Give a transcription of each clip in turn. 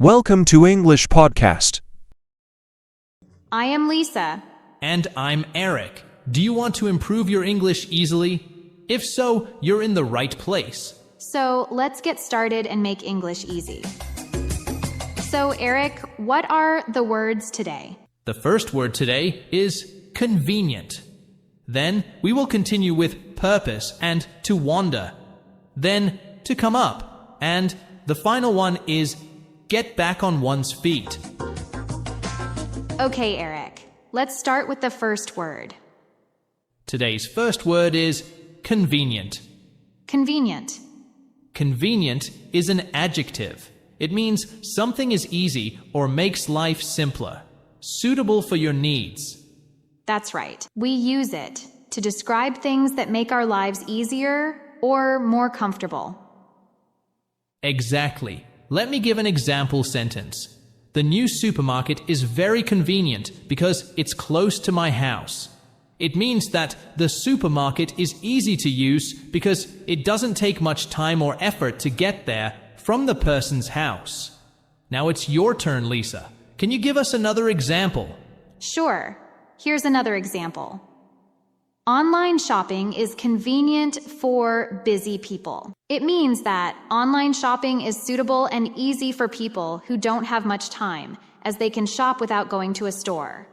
Welcome to English Podcast. I am Lisa. And I'm Eric. Do you want to improve your English easily? If so, you're in the right place. So let's get started and make English easy. So Eric, what are the words today? The first word today is convenient. Then we will continue with purpose and to wander. Then to come up. And the final one is get back on one's feet. Okay, Eric. Let's start with the first word. Today's first word is convenient. Convenient. Convenient is an adjective. It means something is easy or makes life simpler, suitable for your needs. That's right. We use it to describe things that make our lives easier or more comfortable. Exactly. Let me give an example sentence. The new supermarket is very convenient because it's close to my house. It means that the supermarket is easy to use because it doesn't take much time or effort to get there from the person's house. Now it's your turn, Lisa. Can you give us another example? Sure. Here's another example. Online shopping is convenient for busy people. It means that online shopping is suitable and easy for people who don't have much time, as they can shop without going to a store.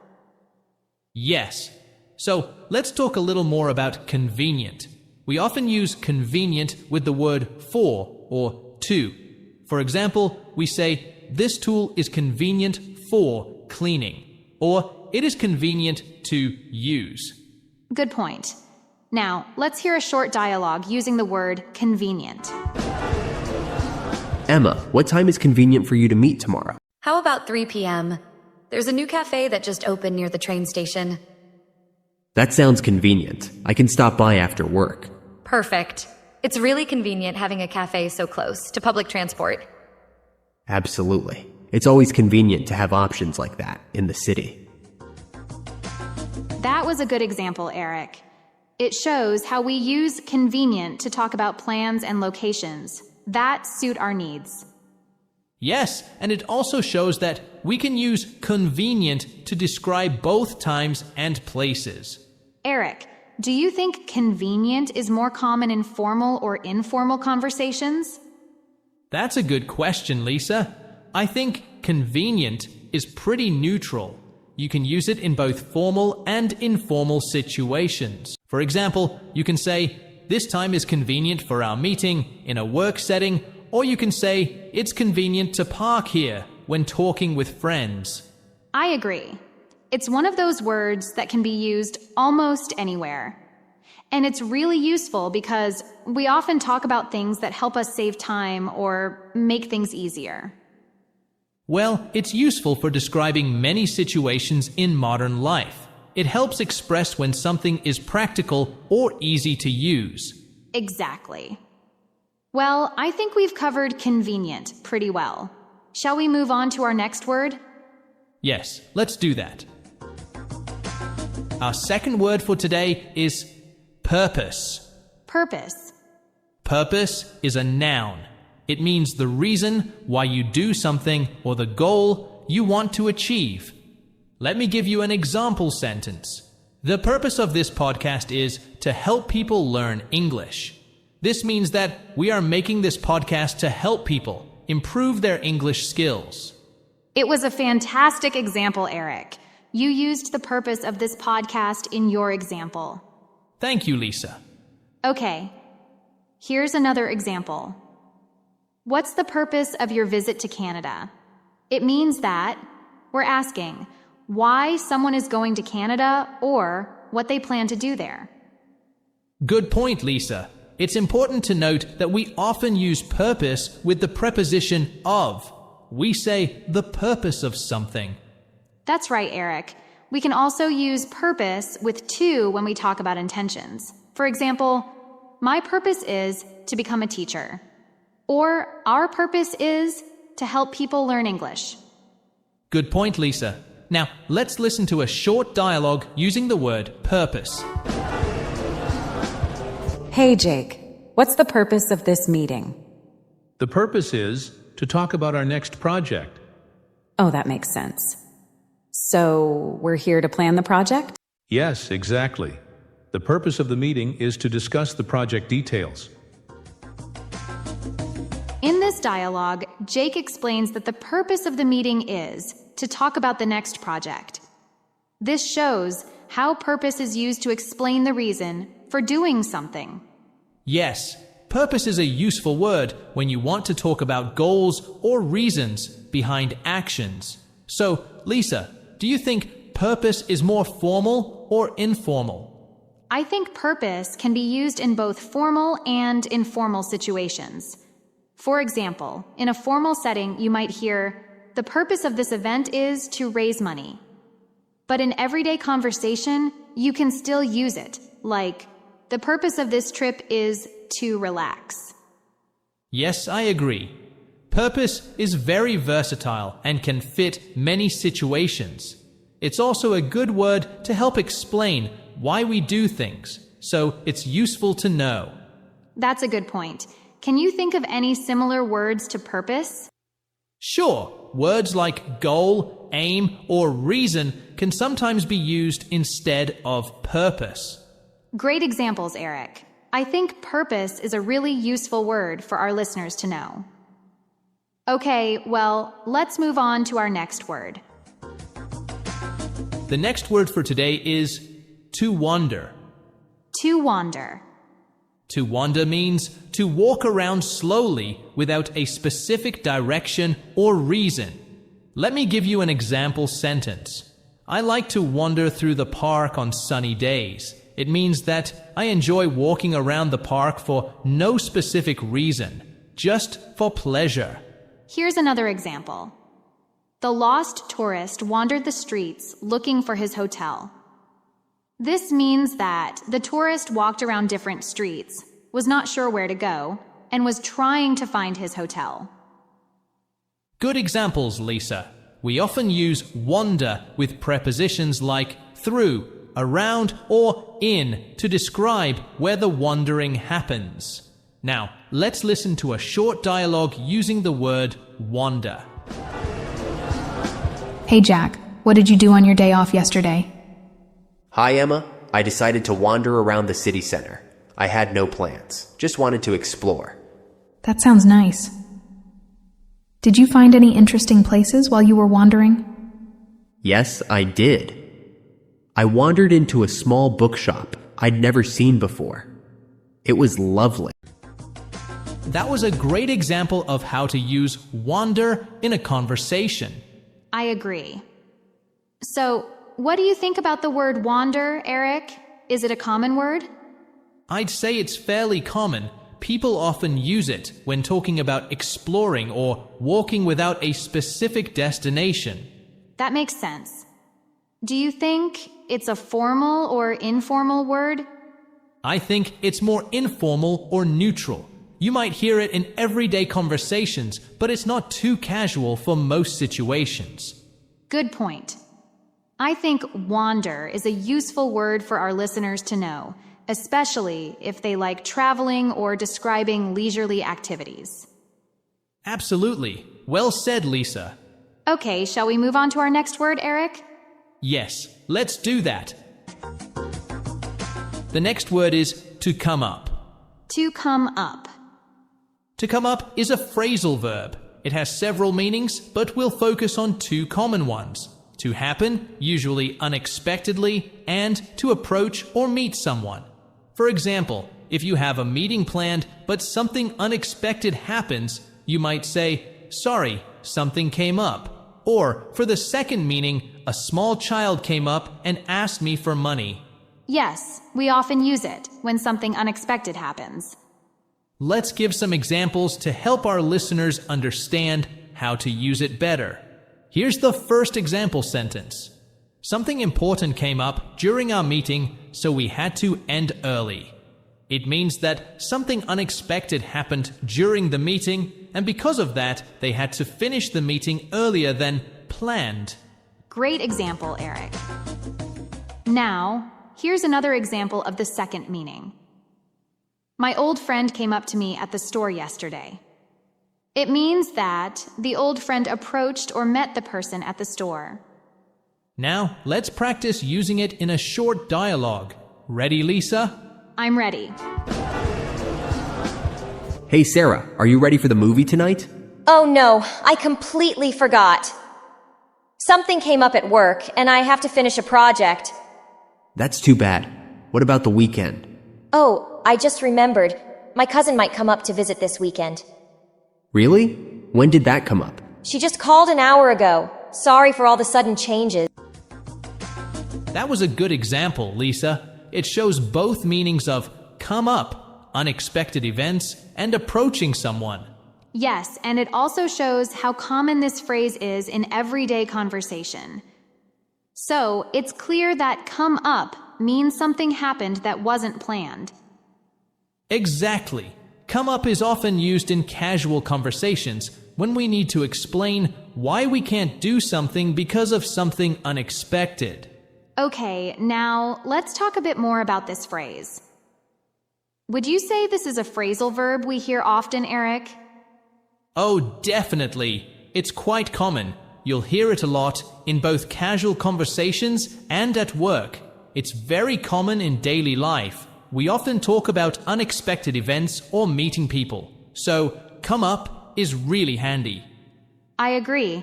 Yes. So let's talk a little more about convenient. We often use convenient with the word for or to. For example, we say, this tool is convenient for cleaning, or it is convenient to use. Good point. Now, let's hear a short dialogue using the word convenient. Emma, what time is convenient for you to meet tomorrow? How about 3 p.m.? There's a new cafe that just opened near the train station. That sounds convenient. I can stop by after work. Perfect. It's really convenient having a cafe so close to public transport. Absolutely. It's always convenient to have options like that in the city. That was a good example, Eric. It shows how we use convenient to talk about plans and locations that suit our needs. Yes, and it also shows that we can use convenient to describe both times and places. Eric, do you think convenient is more common in formal or informal conversations? That's a good question, Lisa. I think convenient is pretty neutral. You can use it in both formal and informal situations. For example, you can say, this time is convenient for our meeting in a work setting, or you can say, it's convenient to park here when talking with friends. I agree. It's one of those words that can be used almost anywhere. And it's really useful because we often talk about things that help us save time or make things easier. Well, it's useful for describing many situations in modern life. It helps express when something is practical or easy to use. Exactly. Well, I think we've covered convenient pretty well. Shall we move on to our next word? Yes, let's do that. Our second word for today is purpose. Purpose. Purpose is a noun. It means the reason why you do something or the goal you want to achieve. Let me give you an example sentence. The purpose of this podcast is to help people learn English. This means that we are making this podcast to help people improve their English skills. It was a fantastic example, Eric. You used the purpose of this podcast in your example. Thank you, Lisa. Okay, here's another example. What's the purpose of your visit to Canada? It means that we're asking why someone is going to Canada or what they plan to do there. Good point, Lisa. It's important to note that we often use purpose with the preposition of. We say the purpose of something. That's right, Eric. We can also use purpose with to when we talk about intentions. For example, my purpose is to become a teacher. Or our purpose is to help people learn English. Good point, Lisa. Now, let's listen to a short dialogue using the word purpose. Hey, Jake. What's the purpose of this meeting? The purpose is to talk about our next project. Oh, that makes sense. So, we're here to plan the project? Yes, exactly. The purpose of the meeting is to discuss the project details. In this dialogue, Jake explains that the purpose of the meeting is to talk about the next project. This shows how purpose is used to explain the reason for doing something. Yes, purpose is a useful word when you want to talk about goals or reasons behind actions. So, Lisa, do you think purpose is more formal or informal? I think purpose can be used in both formal and informal situations. For example, in a formal setting, you might hear, "The purpose of this event is to raise money." But in everyday conversation, you can still use it, like, "The purpose of this trip is to relax." Yes, I agree. Purpose is very versatile and can fit many situations. It's also a good word to help explain why we do things, so it's useful to know. That's a good point. Can you think of any similar words to purpose? Sure, words like goal, aim, or reason can sometimes be used instead of purpose. Great examples, Eric. I think purpose is a really useful word for our listeners to know. Okay, well, let's move on to our next word. The next word for today is to wander. To wander. To wander means to walk around slowly without a specific direction or reason. Let me give you an example sentence. I like to wander through the park on sunny days. It means that I enjoy walking around the park for no specific reason, just for pleasure. Here's another example. The lost tourist wandered the streets looking for his hotel. This means that the tourist walked around different streets, was not sure where to go, and was trying to find his hotel. Good examples, Lisa. We often use wander with prepositions like through, around, or in to describe where the wandering happens. Now, let's listen to a short dialogue using the word wander. Hey Jack, what did you do on your day off yesterday? Hi, Emma. I decided to wander around the city center. I had no plans, just wanted to explore. That sounds nice. Did you find any interesting places while you were wandering? Yes, I did. I wandered into a small bookshop I'd never seen before. It was lovely. That was a great example of how to use wander in a conversation. I agree. So, what do you think about the word wander, Eric? Is it a common word? I'd say it's fairly common. People often use it when talking about exploring or walking without a specific destination. That makes sense. Do you think it's a formal or informal word? I think it's more informal or neutral. You might hear it in everyday conversations, but it's not too casual for most situations. Good point. I think wander is a useful word for our listeners to know, especially if they like traveling or describing leisurely activities. Absolutely. Well said, Lisa. Okay, shall we move on to our next word, Eric? Yes, let's do that. The next word is to come up. To come up. To come up is a phrasal verb. It has several meanings, but we'll focus on two common ones. To happen, usually unexpectedly, and to approach or meet someone. For example, if you have a meeting planned, but something unexpected happens, you might say, "Sorry, something came up." Or, for the second meaning, a small child came up and asked me for money. Yes, we often use it when something unexpected happens. Let's give some examples to help our listeners understand how to use it better. Here's the first example sentence. Something important came up during our meeting, so we had to end early. It means that something unexpected happened during the meeting, and because of that, they had to finish the meeting earlier than planned. Great example, Eric. Now, here's another example of the second meaning. My old friend came up to me at the store yesterday. It means that the old friend approached or met the person at the store. Now, let's practice using it in a short dialogue. Ready, Lisa? I'm ready. Hey Sarah, are you ready for the movie tonight? Oh no, I completely forgot. Something came up at work, and I have to finish a project. That's too bad. What about the weekend? Oh, I just remembered. My cousin might come up to visit this weekend. Really? When did that come up? She just called an hour ago. Sorry for all the sudden changes. That was a good example, Lisa. It shows both meanings of come up, unexpected events, and approaching someone. Yes, and it also shows how common this phrase is in everyday conversation. So, it's clear that come up means something happened that wasn't planned. Exactly. Come up is often used in casual conversations when we need to explain why we can't do something because of something unexpected. Okay, now let's talk a bit more about this phrase. Would you say this is a phrasal verb we hear often, Eric? Oh, definitely. It's quite common. You'll hear it a lot in both casual conversations and at work. It's very common in daily life. We often talk about unexpected events or meeting people. So, come up is really handy. I agree.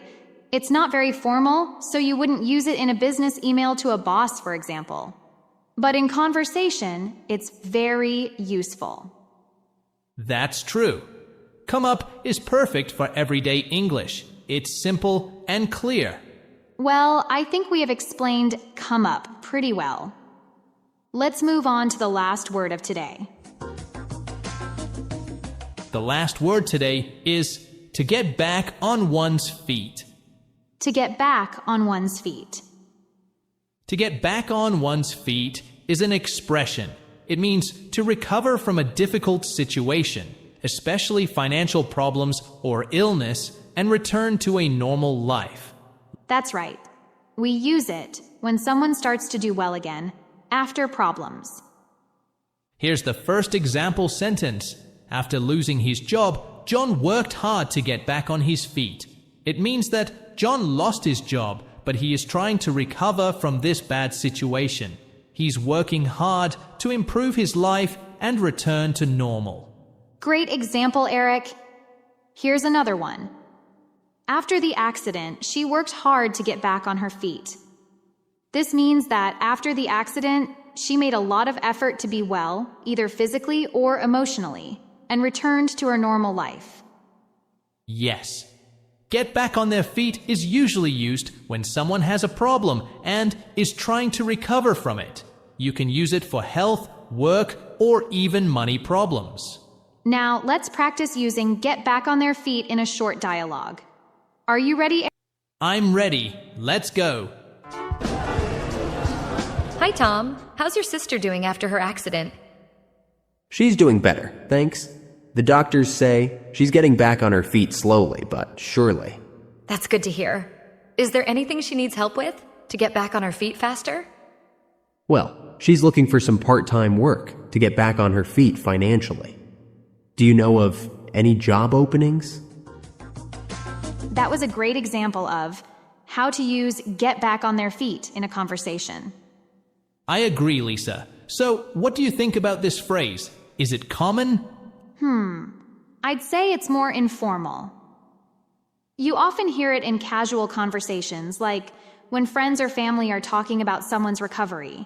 It's not very formal, so you wouldn't use it in a business email to a boss, for example. But in conversation, it's very useful. That's true. Come up is perfect for everyday English. It's simple and clear. Well, I think we have explained come up pretty well. Let's move on to the last word of today. The last word today is to get back on one's feet. To get back on one's feet. To get back on one's feet is an expression. It means to recover from a difficult situation, especially financial problems or illness, and return to a normal life. That's right. We use it when someone starts to do well again, after problems. Here's the first example sentence. After losing his job, John worked hard to get back on his feet. It means that John lost his job, but he is trying to recover from this bad situation. He's working hard to improve his life and return to normal. Great example, Eric. Here's another one. After the accident, she worked hard to get back on her feet. This means that after the accident, she made a lot of effort to be well, either physically or emotionally, and returned to her normal life. Yes. Get back on their feet is usually used when someone has a problem and is trying to recover from it. You can use it for health, work, or even money problems. Now, let's practice using get back on their feet in a short dialogue. Are you ready? I'm ready. Let's go. Hi, Tom. How's your sister doing after her accident? She's doing better, thanks. The doctors say she's getting back on her feet slowly, but surely. That's good to hear. Is there anything she needs help with to get back on her feet faster? Well, she's looking for some part-time work to get back on her feet financially. Do you know of any job openings? That was a great example of how to use get back on their feet in a conversation. I agree, Lisa. So, what do you think about this phrase? Is it common? I'd say it's more informal. You often hear it in casual conversations, like when friends or family are talking about someone's recovery.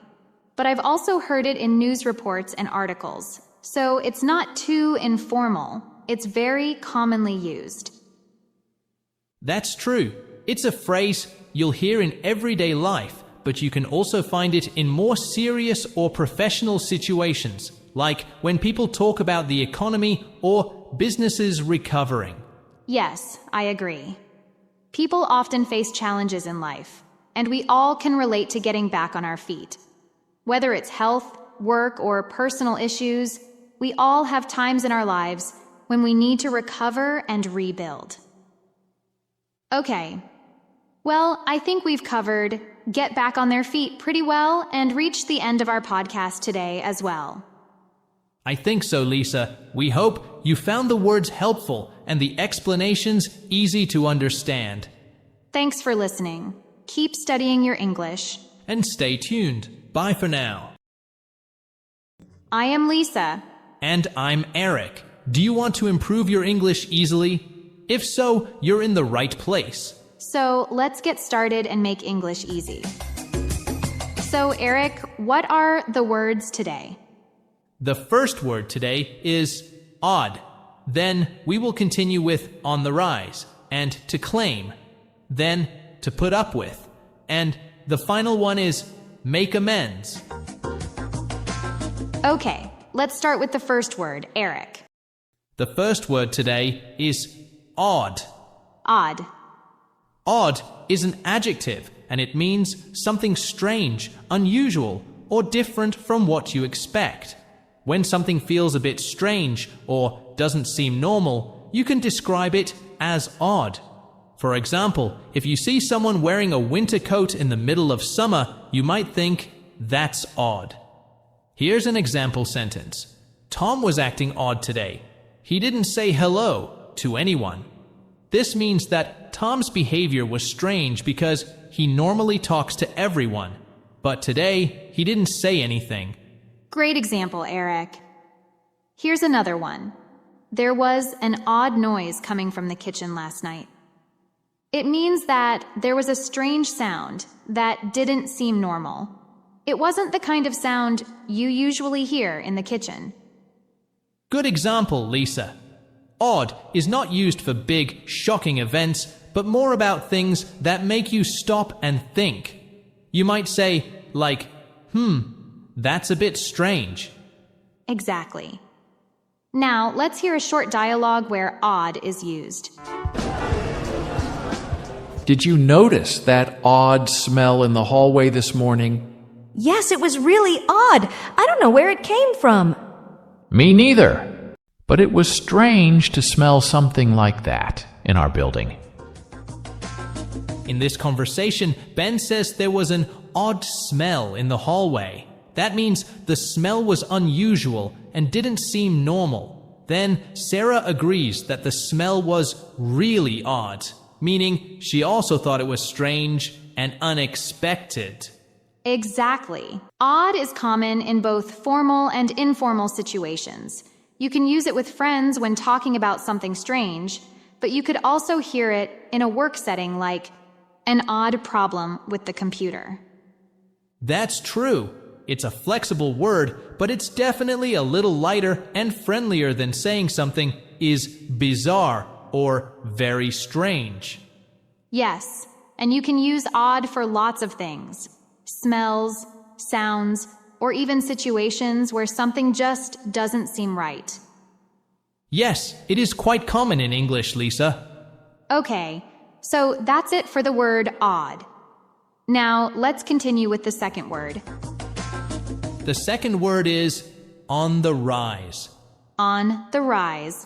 But I've also heard it in news reports and articles, so it's not too informal. It's very commonly used. That's true. It's a phrase you'll hear in everyday life, but you can also find it in more serious or professional situations, like when people talk about the economy or businesses recovering. Yes, I agree. People often face challenges in life, and we all can relate to getting back on our feet. Whether it's health, work, or personal issues, we all have times in our lives when we need to recover and rebuild. Okay, well, I think we've covered get back on their feet pretty well and reached the end of our podcast today as well. I think so, Lisa. We hope you found the words helpful and the explanations easy to understand. Thanks for listening. Keep studying your English. And stay tuned. Bye for now. I am Lisa. And I'm Eric. Do you want to improve your English easily? If so, you're in the right place. So let's get started and make English easy. So Eric, what are the words today? The first word today is odd. Then we will continue with on the rise and to claim. Then to put up with. And the final one is make amends. Okay, let's start with the first word, Eric. The first word today is odd. Odd. Odd is an adjective, and it means something strange, unusual, or different from what you expect. When something feels a bit strange or doesn't seem normal, you can describe it as odd. For example, if you see someone wearing a winter coat in the middle of summer, you might think, that's odd. Here's an example sentence. Tom was acting odd today. He didn't say hello to anyone. This means that Tom's behavior was strange because he normally talks to everyone, but today he didn't say anything. Great example, Eric. Here's another one. There was an odd noise coming from the kitchen last night. It means that there was a strange sound that didn't seem normal. It wasn't the kind of sound you usually hear in the kitchen. Good example, Lisa. Odd is not used for big, shocking events, but more about things that make you stop and think. You might say, like, that's a bit strange. Exactly. Now, let's hear a short dialogue where odd is used. Did you notice that odd smell in the hallway this morning? Yes, it was really odd. I don't know where it came from. Me neither. But it was strange to smell something like that in our building. In this conversation, Ben says there was an odd smell in the hallway. That means the smell was unusual and didn't seem normal. Then Sarah agrees that the smell was really odd, meaning she also thought it was strange and unexpected. Exactly. Odd is common in both formal and informal situations. You can use it with friends when talking about something strange, but you could also hear it in a work setting like an odd problem with the computer. That's true. It's a flexible word, but it's definitely a little lighter and friendlier than saying something is bizarre or very strange. Yes, and you can use odd for lots of things. Smells, sounds, or even situations where something just doesn't seem right. Yes, it is quite common in English, Lisa. Okay, so that's it for the word odd. Now, let's continue with the second word. The second word is on the rise. On the rise.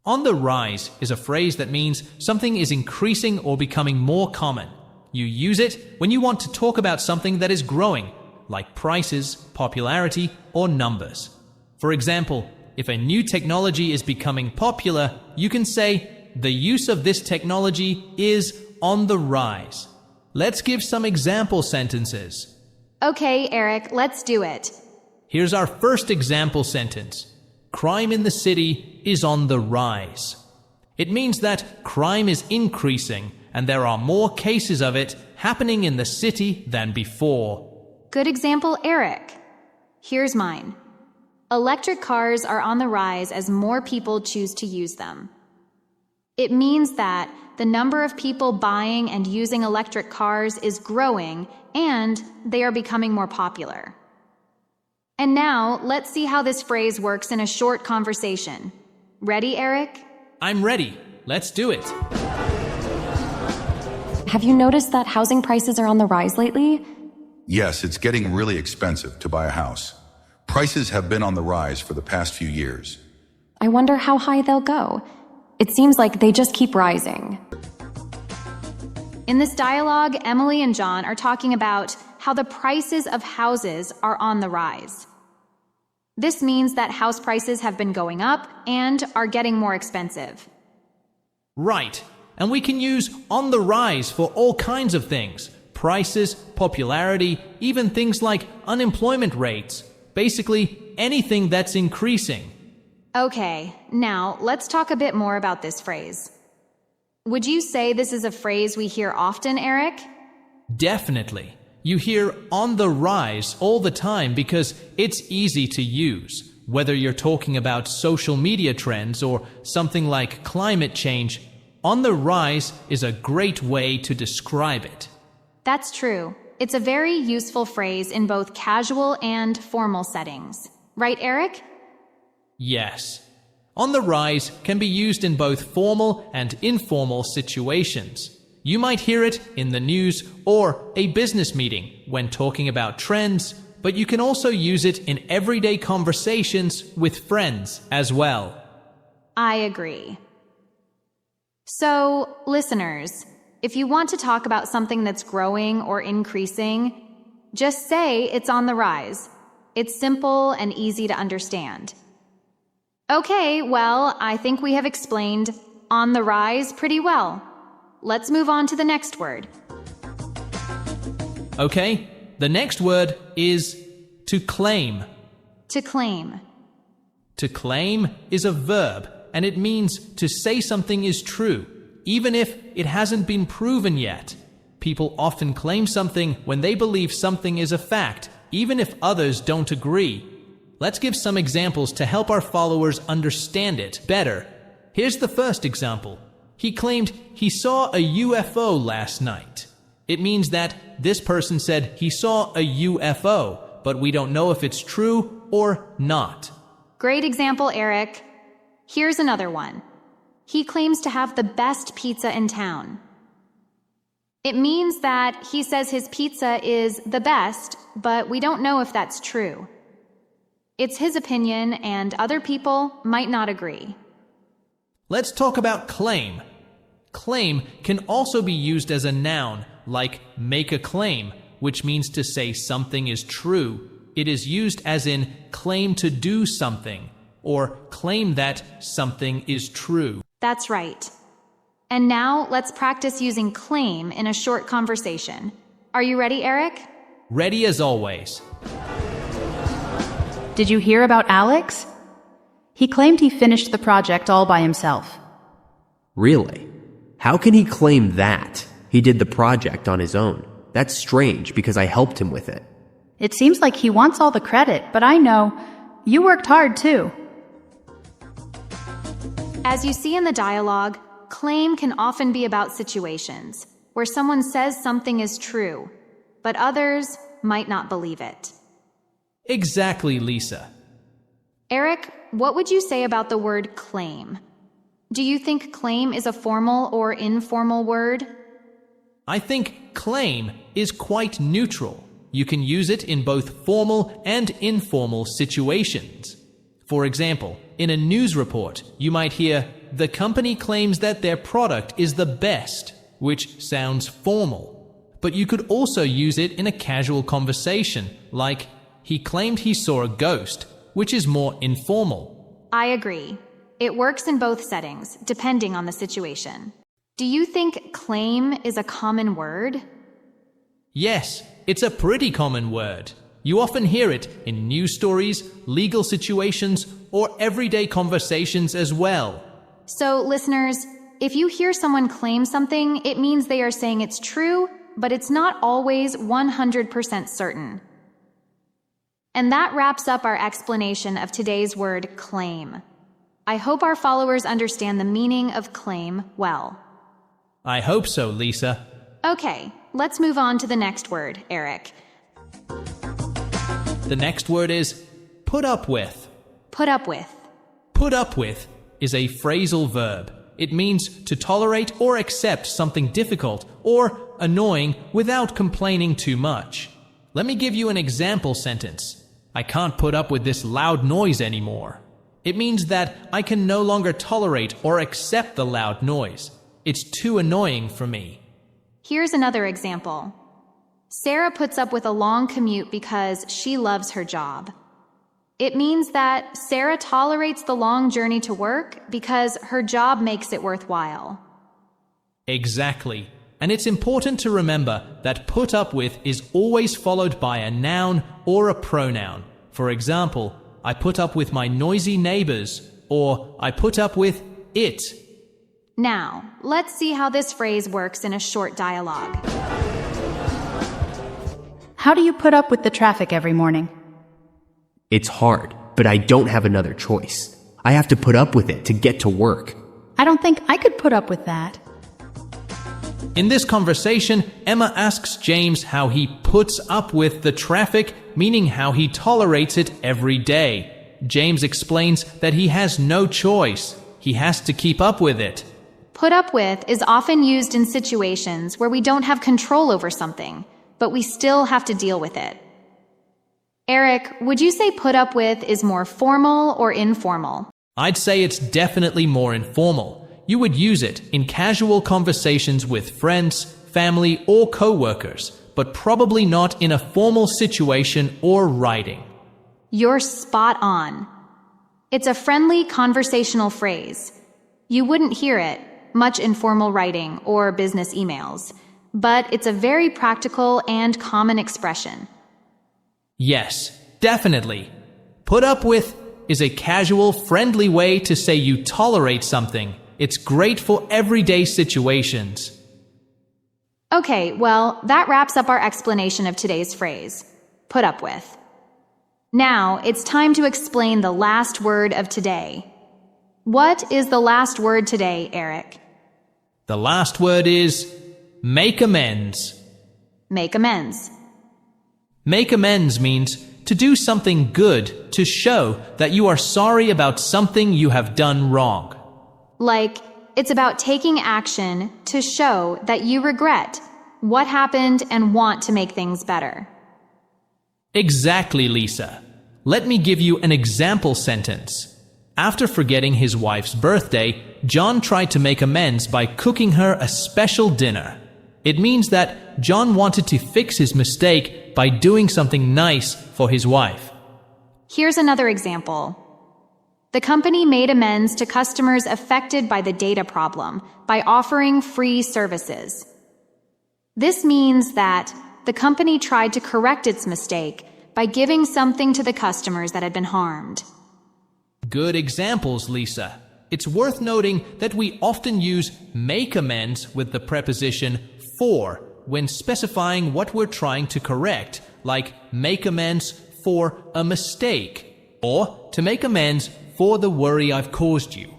On the rise is a phrase that means something is increasing or becoming more common. You use it when you want to talk about something that is growing, like prices, popularity, or numbers. For example, if a new technology is becoming popular, you can say, the use of this technology is on the rise. Let's give some example sentences. Okay, Eric, let's do it. Here's our first example sentence. Crime in the city is on the rise. It means that crime is increasing and there are more cases of it happening in the city than before. Good example, Eric. Here's mine. Electric cars are on the rise as more people choose to use them. It means that the number of people buying and using electric cars is growing and they are becoming more popular. And now, let's see how this phrase works in a short conversation. Ready, Eric? I'm ready. Let's do it. Have you noticed that housing prices are on the rise lately? Yes, it's getting really expensive to buy a house. Prices have been on the rise for the past few years. I wonder how high they'll go. It seems like they just keep rising. In this dialogue, Emily and John are talking about how the prices of houses are on the rise. This means that house prices have been going up and are getting more expensive. Right, and we can use on the rise for all kinds of things. Prices, popularity, even things like unemployment rates. Basically, anything that's increasing. Okay, now let's talk a bit more about this phrase. Would you say this is a phrase we hear often, Eric? Definitely. You hear on the rise all the time because it's easy to use. Whether you're talking about social media trends or something like climate change, on the rise is a great way to describe it. That's true. It's a very useful phrase in both casual and formal settings. Right, Eric? Yes. On the rise can be used in both formal and informal situations. You might hear it in the news or a business meeting when talking about trends, but you can also use it in everyday conversations with friends as well. I agree. So, listeners, if you want to talk about something that's growing or increasing, just say it's on the rise. It's simple and easy to understand. Okay, well, I think we have explained on the rise pretty well. Let's move on to the next word. Okay, the next word is to claim. To claim. To claim is a verb, and it means to say something is true, even if it hasn't been proven yet. People often claim something when they believe something is a fact, even if others don't agree. Let's give some examples to help our followers understand it better. Here's the first example. He claimed he saw a UFO last night. It means that this person said he saw a UFO, but we don't know if it's true or not. Great example, Eric. Here's another one. He claims to have the best pizza in town. It means that he says his pizza is the best, but we don't know if that's true. It's his opinion, and other people might not agree. Let's talk about claim. Claim can also be used as a noun, like make a claim, which means to say something is true. It is used as in claim to do something, or claim that something is true. That's right. And now let's practice using claim in a short conversation. Are you ready, Eric? Ready as always. Did you hear about Alex? He claimed he finished the project all by himself. Really? How can he claim that? He did the project on his own. That's strange because I helped him with it. It seems like he wants all the credit, but I know. You worked hard too. As you see in the dialogue, claim can often be about situations where someone says something is true, but others might not believe it. Exactly, Lisa. Eric, what would you say about the word claim? Do you think claim is a formal or informal word? I think claim is quite neutral. You can use it in both formal and informal situations. For example, in a news report, you might hear, "The company claims that their product is the best," which sounds formal. But you could also use it in a casual conversation, like, "He claimed he saw a ghost," which is more informal. I agree. It works in both settings, depending on the situation. Do you think claim is a common word? Yes, it's a pretty common word. You often hear it in news stories, legal situations, or everyday conversations as well. So, listeners, if you hear someone claim something, it means they are saying it's true, but it's not always 100% certain. And that wraps up our explanation of today's word claim. I hope our followers understand the meaning of claim well. I hope so, Lisa. Okay, let's move on to the next word, Eric. The next word is put up with. Put up with. Put up with is a phrasal verb. It means to tolerate or accept something difficult or annoying without complaining too much. Let me give you an example sentence. I can't put up with this loud noise anymore. It means that I can no longer tolerate or accept the loud noise. It's too annoying for me. Here's another example. Sarah puts up with a long commute because she loves her job. It means that Sarah tolerates the long journey to work because her job makes it worthwhile. Exactly. And it's important to remember that put up with is always followed by a noun or a pronoun. For example, I put up with my noisy neighbors, or I put up with it. Now, let's see how this phrase works in a short dialogue. How do you put up with the traffic every morning? It's hard, but I don't have another choice. I have to put up with it to get to work. I don't think I could put up with that. In this conversation, Emma asks James how he puts up with the traffic, meaning how he tolerates it every day. James explains that he has no choice. He has to keep up with it. Put up with is often used in situations where we don't have control over something, but we still have to deal with it. Eric, would you say put up with is more formal or informal? I'd say it's definitely more informal. You would use it in casual conversations with friends, family, or co-workers, but probably not in a formal situation or writing. You're spot on. It's a friendly conversational phrase. You wouldn't hear it much in formal writing or business emails, but it's a very practical and common expression. Yes, definitely. Put up with is a casual, friendly way to say you tolerate something. It's great for everyday situations. Okay, well, that wraps up our explanation of today's phrase, put up with. Now, it's time to explain the last word of today. What is the last word today, Eric? The last word is make amends. Make amends. Make amends means to do something good to show that you are sorry about something you have done wrong. Like, it's about taking action to show that you regret what happened and want to make things better. Exactly, Lisa. Let me give you an example sentence. After forgetting his wife's birthday, John tried to make amends by cooking her a special dinner. It means that John wanted to fix his mistake by doing something nice for his wife. Here's another example. The company made amends to customers affected by the data problem by offering free services. This means that the company tried to correct its mistake by giving something to the customers that had been harmed. Good examples, Lisa. It's worth noting that we often use make amends with the preposition for when specifying what we're trying to correct, like make amends for a mistake, or to make amends for the worry I've caused you.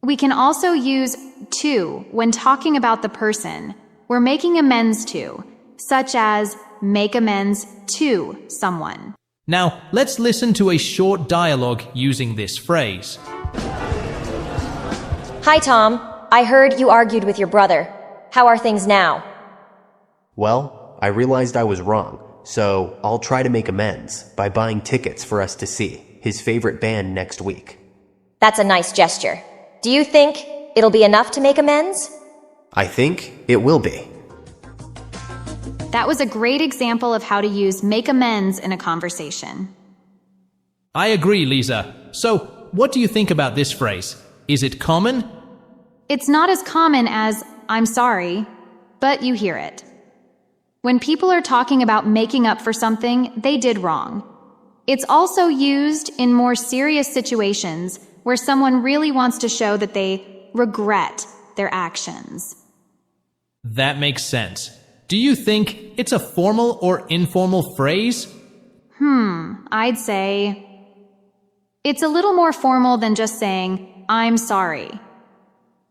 We can also use to when talking about the person we're making amends to, such as make amends to someone. Now, let's listen to a short dialogue using this phrase. Hi, Tom. I heard you argued with your brother. How are things now? Well, I realized I was wrong, so I'll try to make amends by buying tickets for us to see his favorite band next week. That's a nice gesture. Do you think it'll be enough to make amends? I think it will be. That was a great example of how to use make amends in a conversation. I agree, Lisa. So, what do you think about this phrase? Is it common? It's not as common as I'm sorry, but you hear it. When people are talking about making up for something they did wrong. It's also used in more serious situations where someone really wants to show that they regret their actions. That makes sense. Do you think it's a formal or informal phrase? I'd say it's a little more formal than just saying, I'm sorry.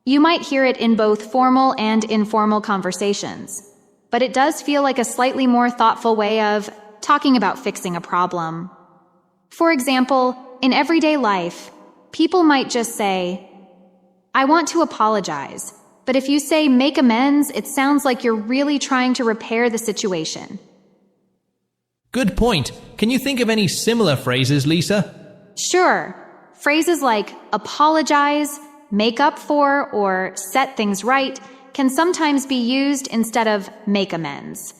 You might hear it in both formal and informal conversations, but it does feel like a slightly more thoughtful way of talking about fixing a problem. For example, in everyday life, people might just say, I want to apologize. But if you say make amends, it sounds like you're really trying to repair the situation. Good point. Can you think of any similar phrases, Lisa? Sure. Phrases like apologize, make up for, or set things right can sometimes be used instead of make amends.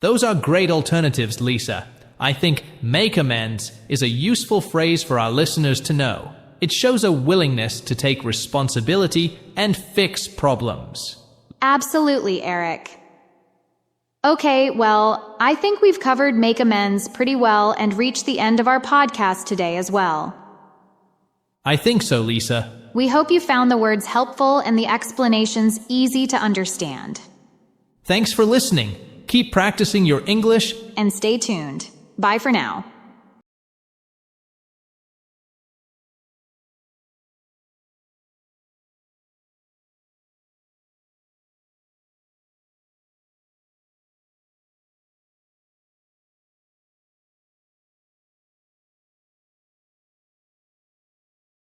Those are great alternatives, Lisa. I think make amends is a useful phrase for our listeners to know. It shows a willingness to take responsibility and fix problems. Absolutely, Eric. Okay, well, I think we've covered make amends pretty well and reached the end of our podcast today as well. I think so, Lisa. We hope you found the words helpful and the explanations easy to understand. Thanks for listening. Keep practicing your English and stay tuned. Bye for now.